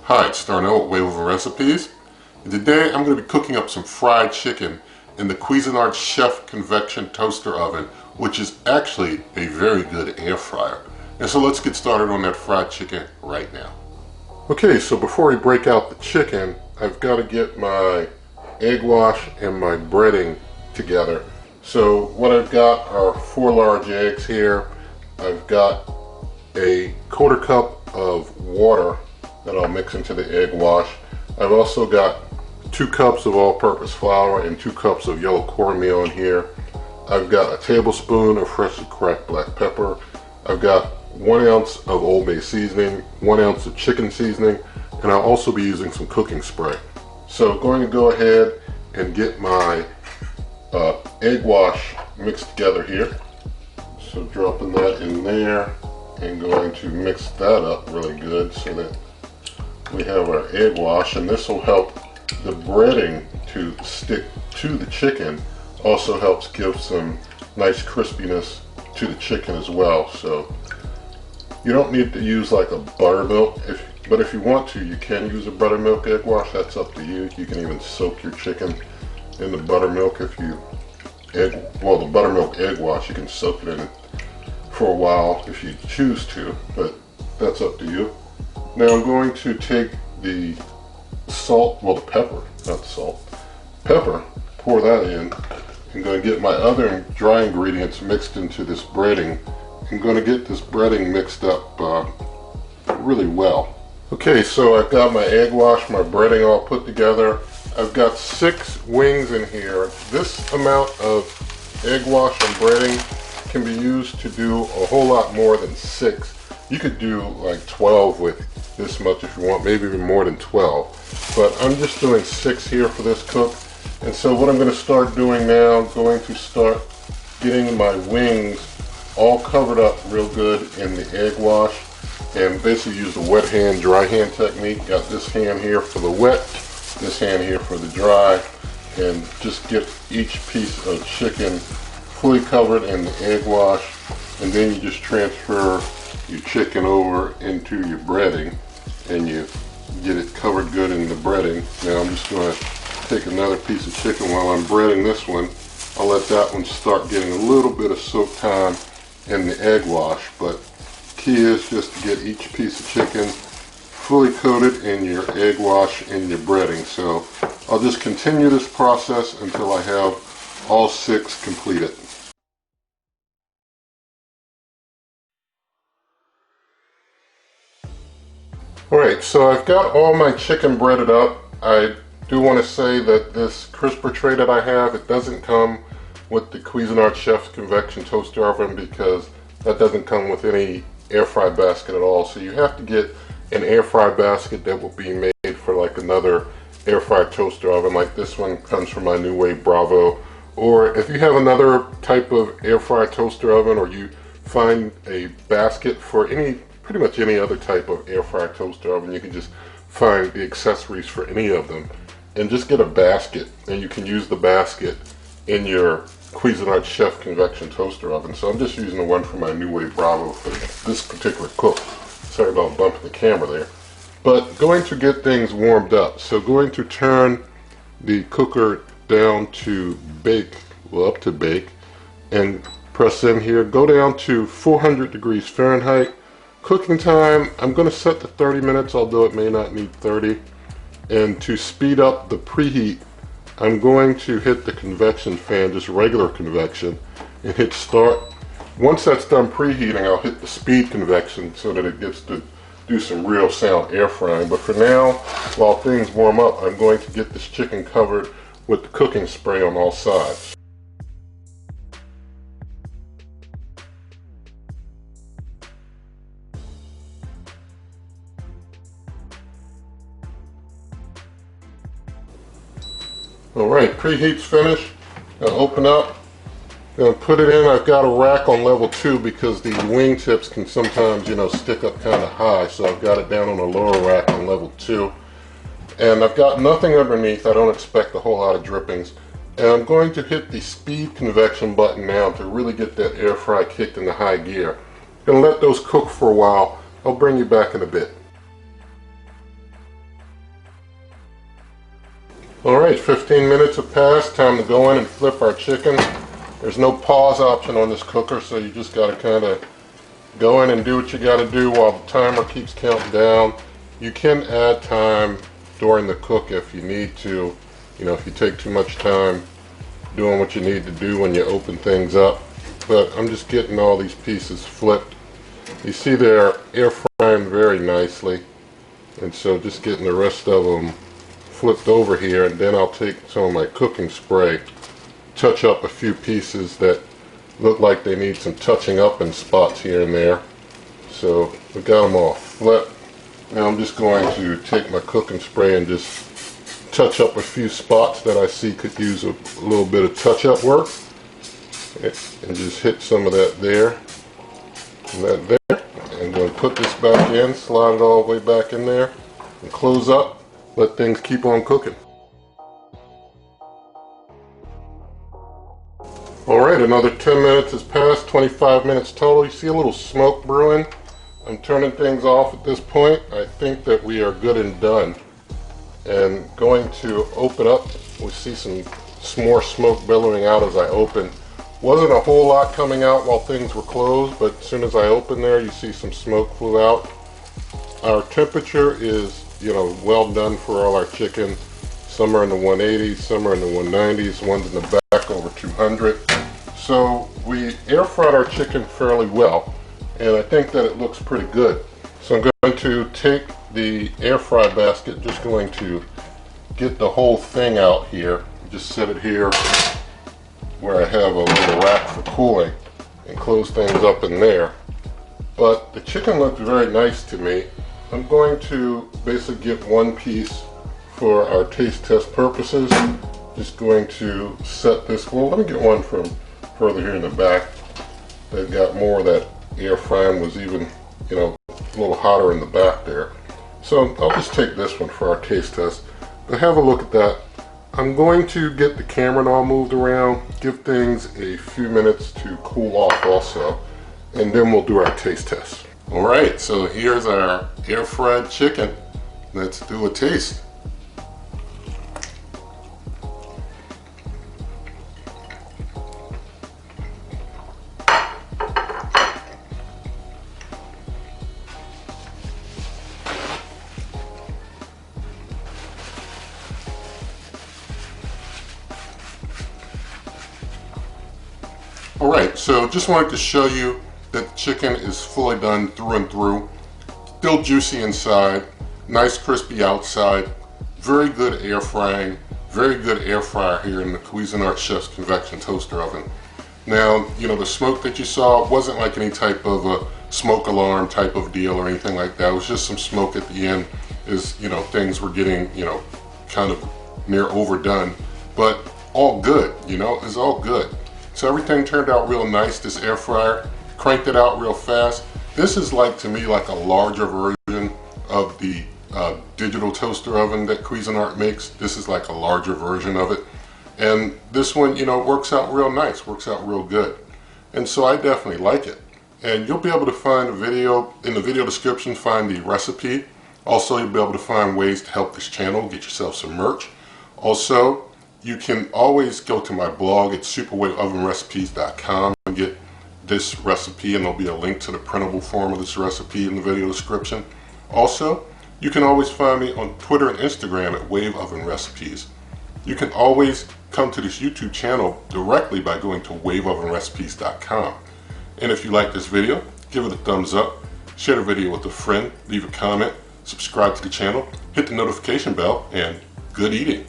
Hi, it's Darnell with Wave Over Recipes, and today I'm going to be cooking up some fried chicken in the Cuisinart Chef Convection toaster oven, which is actually a very good air fryer. And so let's get started on that fried chicken right now. Okay, so before we break out the chicken, I've got to get my egg wash and my breading together. So what I've got are 4 large eggs here. I've got a 1/4 cup of water that I'll mix into the egg wash. I've also got 2 cups of all-purpose flour and 2 cups of yellow cornmeal in here. I've got a tablespoon of freshly cracked black pepper. I've got 1 ounce of Old Bay seasoning, 1 ounce of chicken seasoning, and I'll also be using some cooking spray. So going to go ahead and get my egg wash mixed together here. So dropping that in there and going to mix that up really good so that we have our egg wash, and this will help the breading to stick to the chicken. Also helps give some nice crispiness to the chicken as well. So you don't need to use like a buttermilk, but if you want to, you can use a buttermilk egg wash. That's up to you. You can even soak your chicken in the buttermilk if you the buttermilk egg wash, you can soak it in for a while if you choose to, but that's up to you. Now I'm going to take the salt, the pepper, not the salt, pepper, pour that in. I'm going to get my other dry ingredients mixed into this breading. I'm going to get this breading mixed up really well. Okay, so I've got my egg wash, my breading all put together. I've got 6 wings in here. This amount of egg wash and breading can be used to do a whole lot more than 6. You could do like 12 with this much if you want, maybe even more than 12. But I'm just doing 6 here for this cook. And so what I'm going to start doing now, I'm going to start getting my wings all covered up real good in the egg wash. And basically use the wet hand, dry hand technique. Got this hand here for the wet, this hand here for the dry. And just get each piece of chicken fully covered in the egg wash. And then you just transfer your chicken over into your breading and you get it covered good in the breading. Now I'm just going to take another piece of chicken while I'm breading this one. I'll let that one start getting a little bit of soak time in the egg wash, but key is just to get each piece of chicken fully coated in your egg wash and your breading. So I'll just continue this process until I have all 6 completed. Alright, so I've got all my chicken breaded up. I do want to say that this crisper tray that I have, it doesn't come with the Cuisinart Chef's Convection toaster oven because that doesn't come with any air fry basket at all. So you have to get an air fry basket that will be made for like another air fry toaster oven. Like this one comes from my New Wave Bravo. Or if you have another type of air fry toaster oven, or you find a basket for pretty much any other type of air fry toaster oven, you can just find the accessories for any of them and just get a basket, and you can use the basket in your Cuisinart Chef Convection toaster oven. So I'm just using the one from my New Wave Bravo for this particular cook. Sorry about bumping the camera there. But going to get things warmed up. So going to turn the cooker down to bake, up to bake, and press in here. Go down to 400 degrees Fahrenheit. Cooking time, I'm going to set to 30 minutes, although it may not need 30. And to speed up the preheat, I'm going to hit the convection fan, just regular convection, and hit start. Once that's done preheating, I'll hit the speed convection so that it gets to do some real sound air frying. But for now, while things warm up, I'm going to get this chicken covered with the cooking spray on all sides. Alright, preheat's finished. Now open up, gonna put it in. I've got a rack on level 2 because the wing tips can sometimes, stick up kind of high. So I've got it down on a lower rack on level 2. And I've got nothing underneath. I don't expect a whole lot of drippings. And I'm going to hit the speed convection button now to really get that air fry kicked into high gear. Gonna let those cook for a while. I'll bring you back in a bit. Alright, 15 minutes have passed. Time to go in and flip our chicken. There's no pause option on this cooker, so you just got to kind of go in and do what you got to do while the timer keeps counting down. You can add time during the cook if you need to. You know, if you take too much time doing what you need to do when you open things up. But I'm just getting all these pieces flipped. You see they're air frying very nicely. And so just getting the rest of them flipped over here, and then I'll take some of my cooking spray, touch up a few pieces that look like they need some touching up in spots here and there. So we got them all flipped. Now I'm just going to take my cooking spray and just touch up a few spots that I see could use a little bit of touch-up work, and just hit some of that there and that there. I'm going to put this back in, slide it all the way back in there, and close up. Let things keep on cooking. Alright, another 10 minutes has passed, 25 minutes total. You see a little smoke brewing. I'm turning things off at this point. I think that we are good and done. And going to open up, we see some more smoke billowing out as I open. Wasn't a whole lot coming out while things were closed, but as soon as I open there, you see some smoke flew out. Our temperature is, you know, well done for all our chicken. Some are in the 180s, some are in the 190s, one's in the back over 200. So we air fried our chicken fairly well, and I think that it looks pretty good. So I'm going to take the air fry basket, just going to get the whole thing out here, just set it here where I have a little rack for cooling, and close things up in there. But the chicken looks very nice to me. I'm going to basically get one piece for our taste test purposes. Just going to set this, well, let me get one from further here in the back that got more of that air frying, was even, you know, a little hotter in the back there. So I'll just take this one for our taste test. But have a look at that. I'm going to get the camera all moved around, give things a few minutes to cool off also, and then we'll do our taste test. Alright, so here's our air fried chicken. Let's do a taste. Alright, so just wanted to show you that the chicken is fully done through and through. Still juicy inside, nice crispy outside, very good air frying, very good air fryer here in the Cuisinart Chef's Convection Toaster Oven. Now, you know, the smoke that you saw wasn't like any type of a smoke alarm type of deal or anything like that. It was just some smoke at the end as, you know, things were getting, you know, kind of near overdone. But all good, you know, it's all good. So everything turned out real nice. This air fryer cranked it out real fast. This is like, to me, like a larger version of the digital toaster oven that Cuisinart makes. This is like a larger version of it. And this one, you know, works out real nice, works out real good. And so I definitely like it. And you'll be able to find a video, in the video description, find the recipe. Also, you'll be able to find ways to help this channel, get yourself some merch. Also, you can always go to my blog at superwaveovenrecipes.com and get this recipe, and there'll be a link to the printable form of this recipe in the video description. Also, you can always find me on Twitter and Instagram at Wave Oven Recipes. You can always come to this YouTube channel directly by going to waveovenrecipes.com. And if you like this video, give it a thumbs up, share the video with a friend, leave a comment, subscribe to the channel, hit the notification bell, and good eating.